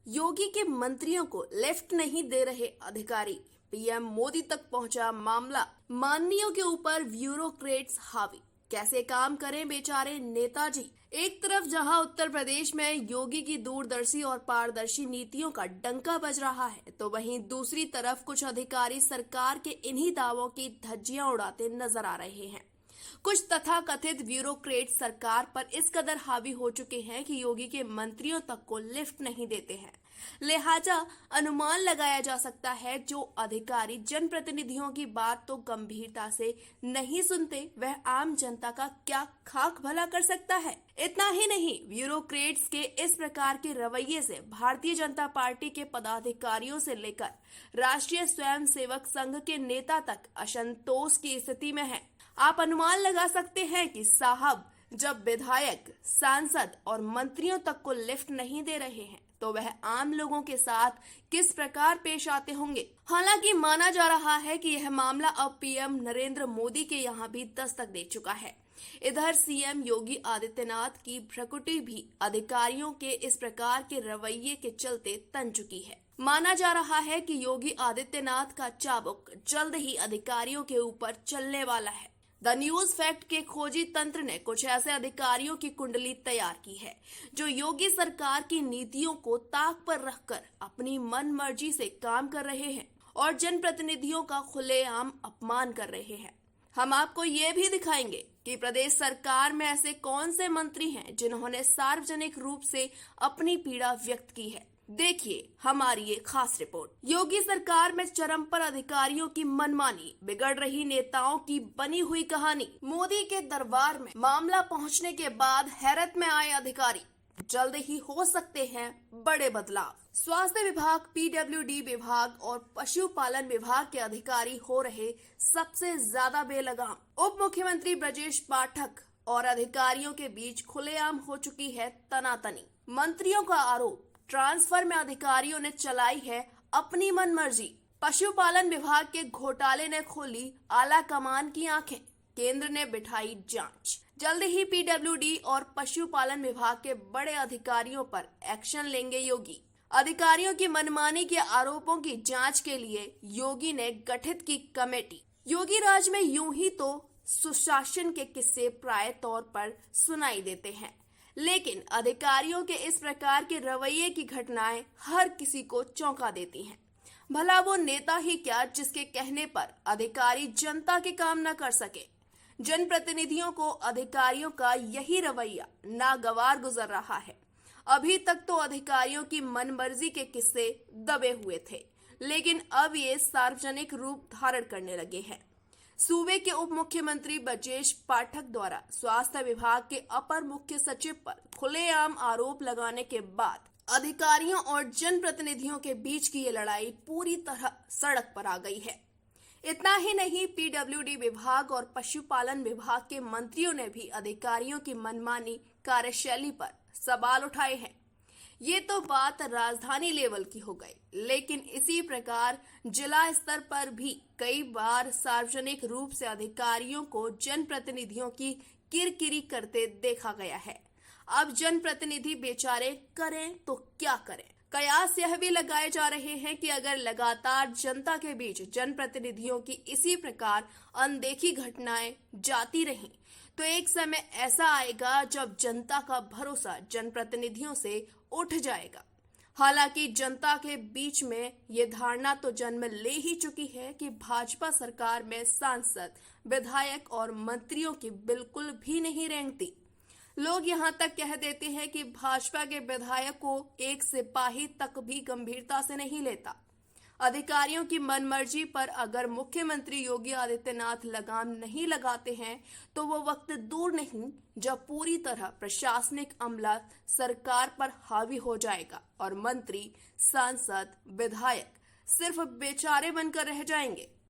योगी के मंत्रियों को लिफ्ट नहीं दे रहे अधिकारी, पीएम मोदी तक पहुंचा मामला। माननीयों के ऊपर ब्यूरोक्रेट्स हावी, कैसे काम करें बेचारे नेताजी। एक तरफ जहां उत्तर प्रदेश में योगी की दूरदर्शी और पारदर्शी नीतियों का डंका बज रहा है, तो वहीं दूसरी तरफ कुछ अधिकारी सरकार के इन्हीं दावों की धज्जियां उड़ाते नजर आ रहे हैं। कुछ तथाकथित ब्यूरोक्रेट सरकार पर इस कदर हावी हो चुके हैं कि योगी के मंत्रियों तक को लिफ्ट नहीं देते हैं। लिहाजा अनुमान लगाया जा सकता है, जो अधिकारी जनप्रतिनिधियों की बात तो गंभीरता से नहीं सुनते, वह आम जनता का क्या खाक भला कर सकता है। इतना ही नहीं, ब्यूरोक्रेट्स के इस प्रकार के रवैये से भारतीय जनता पार्टी के पदाधिकारियों से लेकर राष्ट्रीय स्वयंसेवक संघ के नेता तक असंतोष की स्थिति में है। आप अनुमान लगा सकते हैं कि साहब, जब विधायक, सांसद और मंत्रियों तक को लिफ्ट नहीं दे रहे हैं, तो वह आम लोगों के साथ किस प्रकार पेश आते होंगे। हालांकि माना जा रहा है कि यह मामला अब पीएम नरेंद्र मोदी के यहाँ भी दस्तक दे चुका है। इधर सीएम योगी आदित्यनाथ की भ्रकुटी भी अधिकारियों के इस प्रकार के रवैये के चलते तन चुकी है। माना जा रहा है कि योगी आदित्यनाथ का चाबुक जल्द ही अधिकारियों के ऊपर चलने वाला है। द न्यूज फैक्ट के खोजी तंत्र ने कुछ ऐसे अधिकारियों की कुंडली तैयार की है, जो योगी सरकार की नीतियों को ताक पर रखकर अपनी मन मर्जी से काम कर रहे हैं और जनप्रतिनिधियों का खुलेआम अपमान कर रहे हैं। हम आपको ये भी दिखाएंगे कि प्रदेश सरकार में ऐसे कौन से मंत्री हैं जिन्होंने सार्वजनिक रूप से अपनी पीड़ा व्यक्त की है। देखिए हमारी ये खास रिपोर्ट। योगी सरकार में चरम पर अधिकारियों की मनमानी, बिगड़ रही नेताओं की बनी हुई कहानी। मोदी के दरबार में मामला पहुंचने के बाद हैरत में आए अधिकारी, जल्द ही हो सकते हैं बड़े बदलाव। स्वास्थ्य विभाग, पीडब्ल्यूडी विभाग और पशुपालन विभाग के अधिकारी हो रहे सबसे ज्यादा बेलगाम। उप मुख्यमंत्री ब्रजेश पाठक और अधिकारियों के बीच खुलेआम हो चुकी है तनातनी। मंत्रियों का आरोप, ट्रांसफर में अधिकारियों ने चलाई है अपनी मनमर्जी। पशुपालन विभाग के घोटाले ने खोली आला कमान की आंखें, केंद्र ने बिठाई जांच। जल्द ही पीडब्ल्यूडी और पशुपालन विभाग के बड़े अधिकारियों पर एक्शन लेंगे योगी। अधिकारियों की मनमानी के आरोपों की जांच के लिए योगी ने गठित की कमेटी। योगी राज में यूं ही तो सुशासन के किस्से प्राय तौर पर सुनाई देते हैं, लेकिन अधिकारियों के इस प्रकार के रवैये की घटनाएं हर किसी को चौंका देती हैं। भला वो नेता ही क्या जिसके कहने पर अधिकारी जनता के काम न कर सके। जनप्रतिनिधियों को अधिकारियों का यही रवैया नागवार गुजर रहा है। अभी तक तो अधिकारियों की मनमर्जी के किस्से दबे हुए थे, लेकिन अब ये सार्वजनिक रूप धारण करने लगे हैं। सूबे के उप मुख्यमंत्री ब्रजेश पाठक द्वारा स्वास्थ्य विभाग के अपर मुख्य सचिव पर खुलेआम आरोप लगाने के बाद अधिकारियों और जनप्रतिनिधियों के बीच की ये लड़ाई पूरी तरह सड़क पर आ गई है। इतना ही नहीं, पीडब्ल्यूडी विभाग और पशुपालन विभाग के मंत्रियों ने भी अधिकारियों की मनमानी कार्यशैली पर सवाल उठाए हैं। ये तो बात राजधानी लेवल की हो गई, लेकिन इसी प्रकार जिला स्तर पर भी कई बार सार्वजनिक रूप से अधिकारियों को जनप्रतिनिधियों की किरकिरी करते देखा गया है। अब जनप्रतिनिधि बेचारे करें तो क्या करें। कयास यह भी लगाए जा रहे हैं कि अगर लगातार जनता के बीच जनप्रतिनिधियों की इसी प्रकार अनदेखी घटनाएं जाती रहीं, तो एक समय ऐसा आएगा जब जनता का भरोसा जनप्रतिनिधियों से उठ जाएगा। हालांकि जनता के बीच में ये धारणा तो जन्म ले ही चुकी है कि भाजपा सरकार में सांसद, विधायक और मंत्रियों की बिल्कुल भी नहीं रेंगती। लोग यहां तक कह देते हैं कि भाजपा के विधायक को एक सिपाही तक भी गंभीरता से नहीं लेता। अधिकारियों की मनमर्जी पर अगर मुख्यमंत्री योगी आदित्यनाथ लगाम नहीं लगाते हैं, तो वो वक्त दूर नहीं जब पूरी तरह प्रशासनिक अमला सरकार पर हावी हो जाएगा और मंत्री, सांसद, विधायक सिर्फ बेचारे बनकर रह जाएंगे।